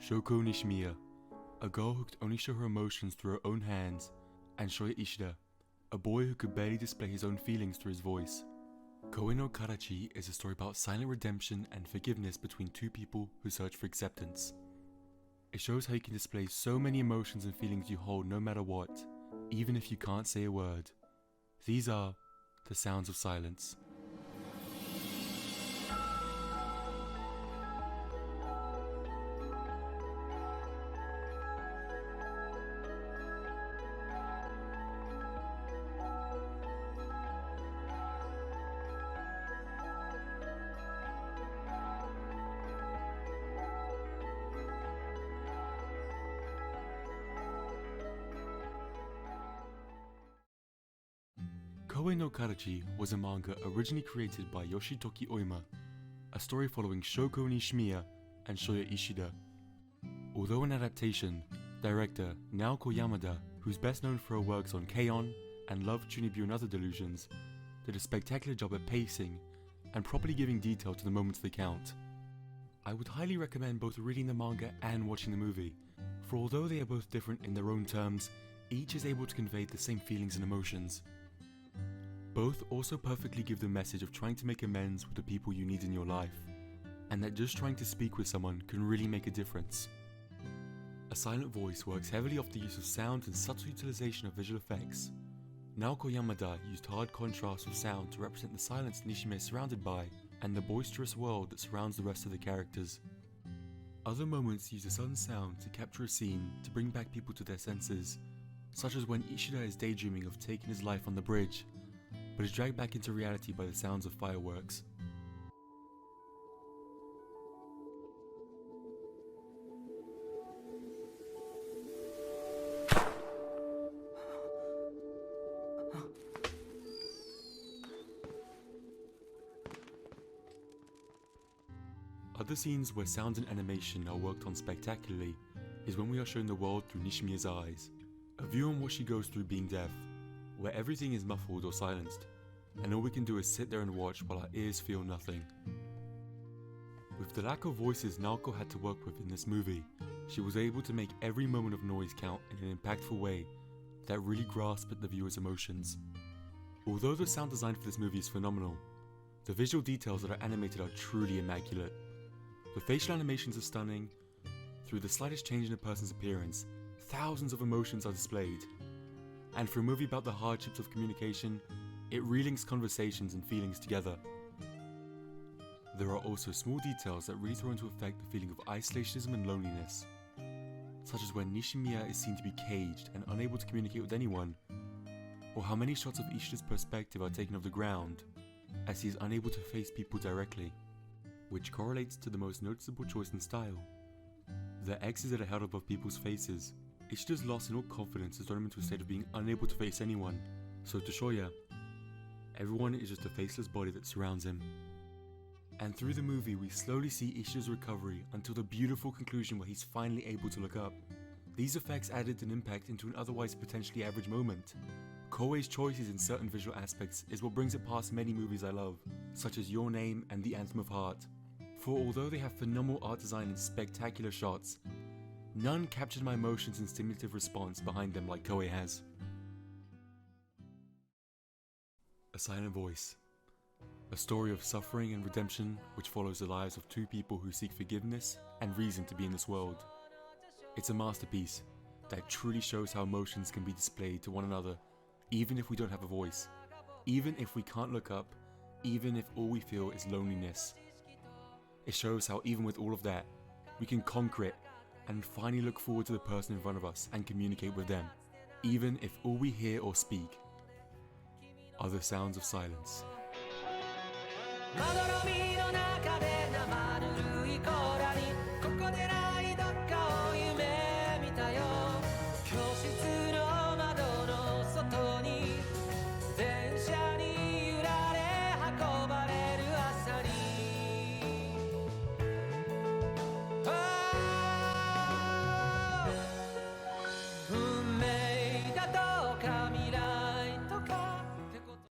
Shoko Nishimiya, a girl who could only show her emotions through her own hands, and Shoya Ishida, a boy who could barely display his own feelings through his voice. Koe no Karachi is a story about silent redemption and forgiveness between two people who search for acceptance. It shows how you can display so many emotions and feelings you hold no matter what, even if you can't say a word. These are the sounds of silence. Koe no Karachi was a manga originally created by Yoshitoki Oima, a story following Shoko Nishimiya and Shoya Ishida. Although an adaptation, director Naoko Yamada, who's best known for her works on K-On! And Love, Chunibu and Other Delusions, did a spectacular job at pacing and properly giving detail to the moments they count. I would highly recommend both reading the manga and watching the movie, for although they are both different in their own terms, each is able to convey the same feelings and emotions. Both also perfectly give the message of trying to make amends with the people you need in your life, and that just trying to speak with someone can really make a difference. A silent voice works heavily off the use of sound and subtle utilization of visual effects. Naoko Yamada used hard contrast with sound to represent the silence Nishimiya is surrounded by and the boisterous world that surrounds the rest of the characters. Other moments use a sudden sound to capture a scene to bring back people to their senses, such as when Ishida is daydreaming of taking his life on the bridge, but is dragged back into reality by the sounds of fireworks. Other scenes where sound and animation are worked on spectacularly is when we are shown the world through Nishimiya's eyes, a view on what she goes through being deaf, where everything is muffled or silenced, and all we can do is sit there and watch while our ears feel nothing. With the lack of voices Naoko had to work with in this movie, she was able to make every moment of noise count in an impactful way that really grasped at the viewer's emotions. Although the sound design for this movie is phenomenal, the visual details that are animated are truly immaculate. The facial animations are stunning. Through the slightest change in a person's appearance, thousands of emotions are displayed. And for a movie about the hardships of communication, it relinks conversations and feelings together. There are also small details that really throw into effect the feeling of isolationism and loneliness, such as when Nishimiya is seen to be caged and unable to communicate with anyone, or how many shots of Ishida's perspective are taken of the ground, as he is unable to face people directly, which correlates to the most noticeable choice in style. The X's that are held above people's faces. Ishida's loss in all confidence has thrown him into a state of being unable to face anyone, so to Shoya, everyone is just a faceless body that surrounds him. And through the movie we slowly see Ishida's recovery until the beautiful conclusion where he's finally able to look up. These effects added an impact into an otherwise potentially average moment. Koei's choices in certain visual aspects is what brings it past many movies I love, such as Your Name and The Anthem of Heart. For although they have phenomenal art design and spectacular shots, none captured my emotions and stimulative response behind them like Koei has. A Silent Voice. A story of suffering and redemption which follows the lives of two people who seek forgiveness and reason to be in this world. It's a masterpiece that truly shows how emotions can be displayed to one another even if we don't have a voice, even if we can't look up, even if all we feel is loneliness. It shows how even with all of that, we can conquer it and finally look forward to the person in front of us and communicate with them, even if all we hear or speak are the sounds of silence.